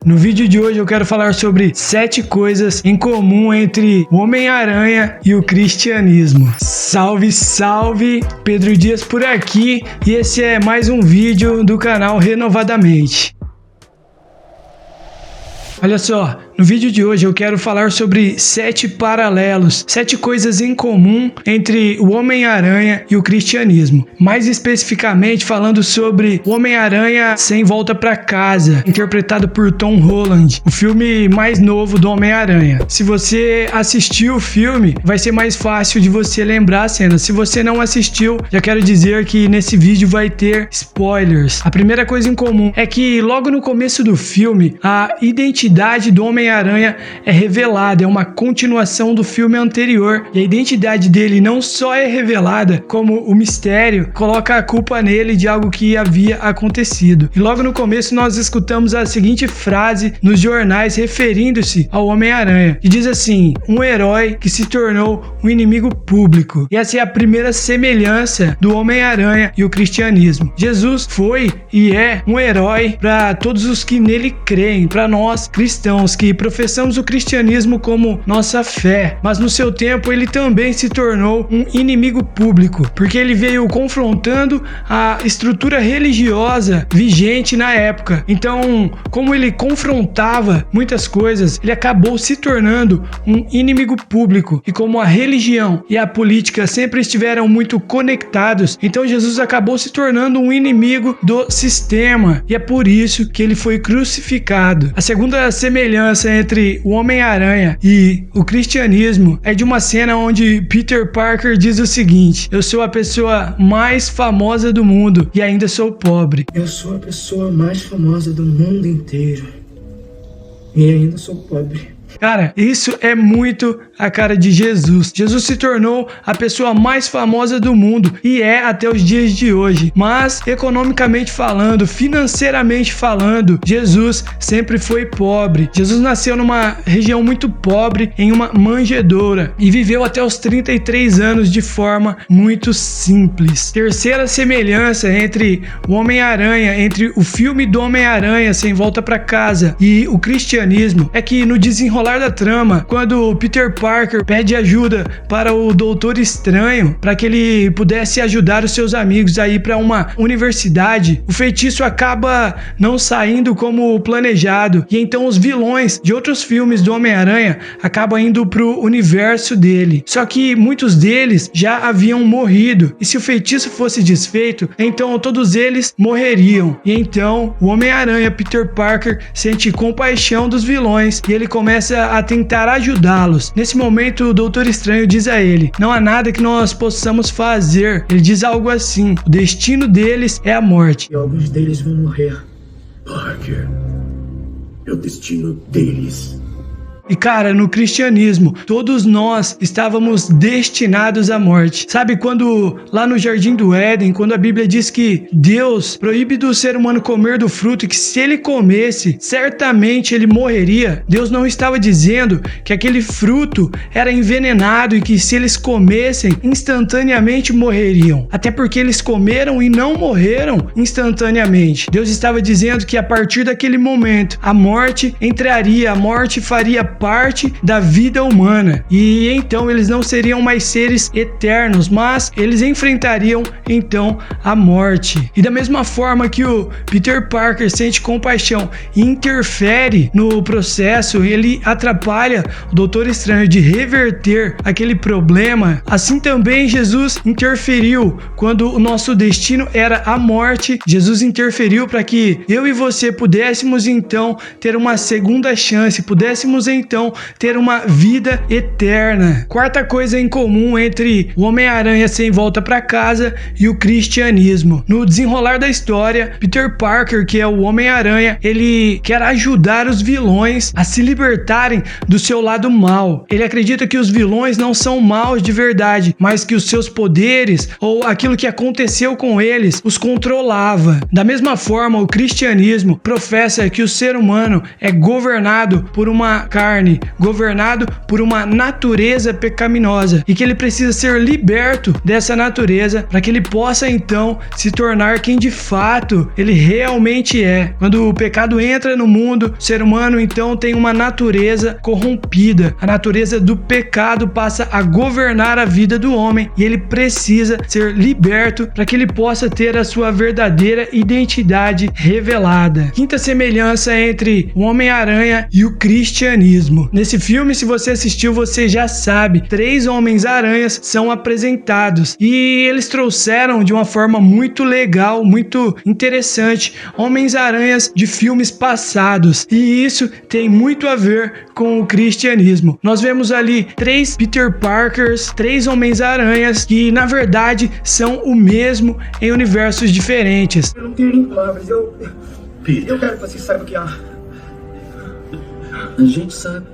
No vídeo de hoje eu quero falar sobre 7 coisas em comum entre o Homem-Aranha e o cristianismo. Salve, salve! Pedro Dias por aqui e esse é mais um vídeo do canal Renovadamente. Olha só, no vídeo de hoje eu quero falar sobre 7 paralelos, 7 coisas em comum entre o Homem-Aranha e o cristianismo. Mais especificamente falando sobre o Homem-Aranha Sem Volta Pra Casa, interpretado por Tom Holland, o filme mais novo do Homem-Aranha. Se você assistiu o filme, vai ser mais fácil de você lembrar a cena. Se você não assistiu, já quero dizer que nesse vídeo vai ter spoilers. A primeira coisa em comum é que logo no começo do filme, a identidade do Homem-Aranha é revelada, é uma continuação do filme anterior, e a identidade dele não só é revelada, como o mistério coloca a culpa nele de algo que havia acontecido. E logo no começo nós escutamos a seguinte frase nos jornais referindo-se ao Homem-Aranha, que diz assim: um herói que se tornou um inimigo público. E essa é a primeira semelhança do Homem-Aranha e o cristianismo. Jesus foi e é um herói para todos os que nele creem, para nós cristãos que professamos o cristianismo como nossa fé, mas no seu tempo ele também se tornou um inimigo público, porque ele veio confrontando a estrutura religiosa vigente na época. Então, como ele confrontava muitas coisas, ele acabou se tornando um inimigo público. E como a religião e a política sempre estiveram muito conectados, então Jesus acabou se tornando um inimigo do sistema, e é por isso que ele foi crucificado. A segunda semelhança entre o Homem-Aranha e o cristianismo é de uma cena onde Peter Parker diz o seguinte: eu sou a pessoa mais famosa do mundo e ainda sou pobre. Eu sou a pessoa mais famosa do mundo inteiro e ainda sou pobre. Cara, isso é muito a cara de Jesus. Jesus se tornou a pessoa mais famosa do mundo e é até os dias de hoje. Mas, economicamente falando, financeiramente falando, Jesus sempre foi pobre. Jesus nasceu numa região muito pobre, em uma manjedoura, e viveu até os 33 anos de forma muito simples. Terceira semelhança entre o Homem-Aranha, entre o filme do Homem-Aranha Sem Volta Pra Casa e o cristianismo, é que no desenrolar da trama, quando o Peter Parker pede ajuda para o Doutor Estranho para que ele pudesse ajudar os seus amigos a ir para uma universidade, o feitiço acaba não saindo como planejado, e então os vilões de outros filmes do Homem-Aranha acabam indo pro universo dele. Só que muitos deles já haviam morrido, e se o feitiço fosse desfeito, então todos eles morreriam. E então o Homem-Aranha Peter Parker sente compaixão dos vilões e ele começa a tentar ajudá-los. Nesse momento, o Doutor Estranho diz a ele: não há nada que nós possamos fazer. Ele diz algo assim: o destino deles é a morte. E alguns deles vão morrer. Parker, é o destino deles. E cara, no cristianismo, todos nós estávamos destinados à morte. Sabe quando lá no Jardim do Éden, quando a Bíblia diz que Deus proíbe do ser humano comer do fruto e que se ele comesse, certamente ele morreria? Deus não estava dizendo que aquele fruto era envenenado e que se eles comessem, instantaneamente morreriam. Até porque eles comeram e não morreram instantaneamente. Deus estava dizendo que a partir daquele momento, a morte entraria, a morte faria parte da vida humana, e então eles não seriam mais seres eternos, mas eles enfrentariam então a morte. E da mesma forma que o Peter Parker sente compaixão e interfere no processo, ele atrapalha o Doutor Estranho de reverter aquele problema, assim também Jesus interferiu quando o nosso destino era a morte. Jesus interferiu para que eu e você pudéssemos então ter uma segunda chance, pudéssemos então ter uma vida eterna. Quarta coisa em comum entre o Homem-Aranha Sem Volta Pra Casa e o cristianismo: no desenrolar da história, Peter Parker, que é o Homem-Aranha, ele quer ajudar os vilões a se libertarem do seu lado mal. Ele acredita que os vilões não são maus de verdade, mas que os seus poderes ou aquilo que aconteceu com eles os controlava. Da mesma forma, o cristianismo professa que o ser humano é governado por uma carne carne, governado por uma natureza pecaminosa e que ele precisa ser liberto dessa natureza para que ele possa então se tornar quem de fato ele realmente é. Quando o pecado entra no mundo, o ser humano então tem uma natureza corrompida. A natureza do pecado passa a governar a vida do homem e ele precisa ser liberto para que ele possa ter a sua verdadeira identidade revelada. Quinta semelhança entre o Homem-Aranha e o cristianismo. Nesse filme, se você assistiu, você já sabe, 3 Homens-Aranhas são apresentados e eles trouxeram de uma forma muito legal, muito interessante, Homens-Aranhas de filmes passados, e isso tem muito a ver com o cristianismo. Nós vemos ali 3 Peter Parkers, 3 Homens-Aranhas que na verdade são o mesmo em universos diferentes. Eu não tenho nem palavras, eu quero que você saiba que a gente sabe.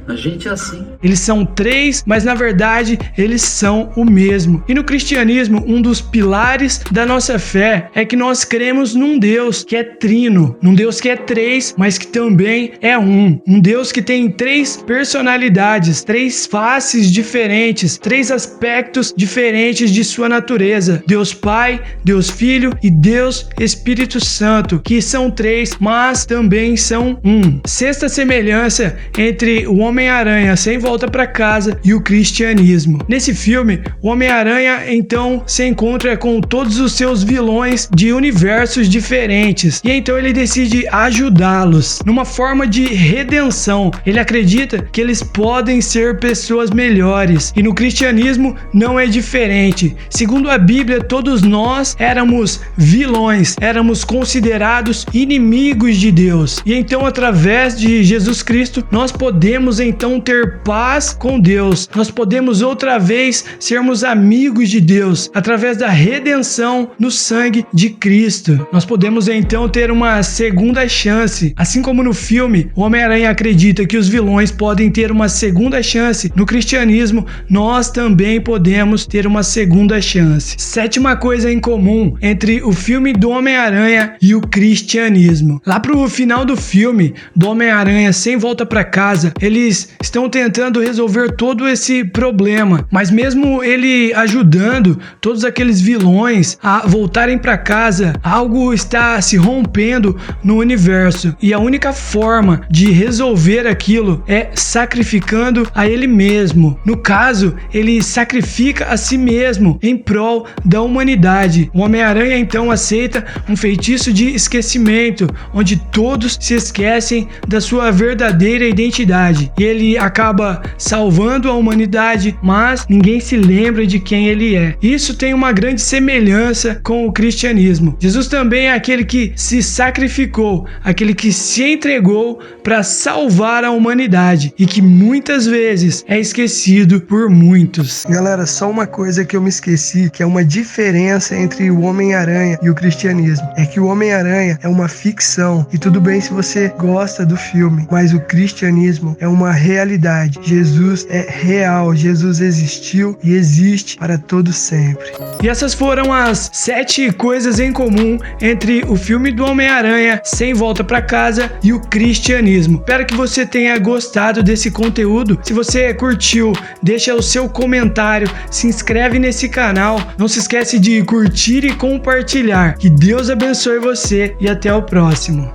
A gente é assim. Eles são 3, mas na verdade eles são o mesmo. E no cristianismo, um dos pilares da nossa fé é que nós cremos num Deus que é trino, num Deus que é 3, mas que também é um. Um Deus que tem 3 personalidades, 3 faces diferentes, 3 aspectos diferentes de sua natureza. Deus Pai, Deus Filho e Deus Espírito Santo, que são 3, mas também são um. Sexta semelhança entre o Homem-Aranha Sem Volta para Casa e o cristianismo. Nesse filme, o Homem-Aranha então se encontra com todos os seus vilões de universos diferentes e então ele decide ajudá-los numa forma de redenção. Ele acredita que eles podem ser pessoas melhores e no cristianismo não é diferente. Segundo a Bíblia, todos nós éramos vilões, éramos considerados inimigos de Deus e então através de Jesus Cristo nós podemos então ter paz com Deus. Nós podemos outra vez sermos amigos de Deus através da redenção no sangue de Cristo. Nós podemos então ter uma segunda chance. Assim como no filme, o Homem-Aranha acredita que os vilões podem ter uma segunda chance. No cristianismo, nós também podemos ter uma segunda chance. Sétima coisa em comum entre o filme do Homem-Aranha e o cristianismo. Lá pro final do filme do Homem-Aranha Sem Volta para Casa, eles estão tentando resolver todo esse problema, mas mesmo ele ajudando todos aqueles vilões a voltarem para casa, algo está se rompendo no universo e a única forma de resolver aquilo é sacrificando a ele mesmo. No caso, ele sacrifica a si mesmo em prol da humanidade. O Homem-Aranha então aceita um feitiço de esquecimento, onde todos se esquecem da sua verdadeira identidade. E ele acaba salvando a humanidade, mas ninguém se lembra de quem ele é. Isso tem uma grande semelhança com o cristianismo. Jesus também é aquele que se sacrificou, aquele que se entregou para salvar a humanidade e que muitas vezes é esquecido por muitos. Galera, só uma coisa que eu me esqueci, que é uma diferença entre o Homem-Aranha e o cristianismo. É que o Homem-Aranha é uma ficção, e tudo bem se você gosta do filme, mas o cristianismo é uma realidade. Jesus é real, Jesus existiu e existe para todo sempre. E essas foram as 7 coisas em comum entre o filme do Homem-Aranha Sem Volta para Casa e o cristianismo. Espero que você tenha gostado desse conteúdo. Se você curtiu, deixa o seu comentário, se inscreve nesse canal, não se esquece de curtir e compartilhar. Que Deus abençoe você e até o próximo.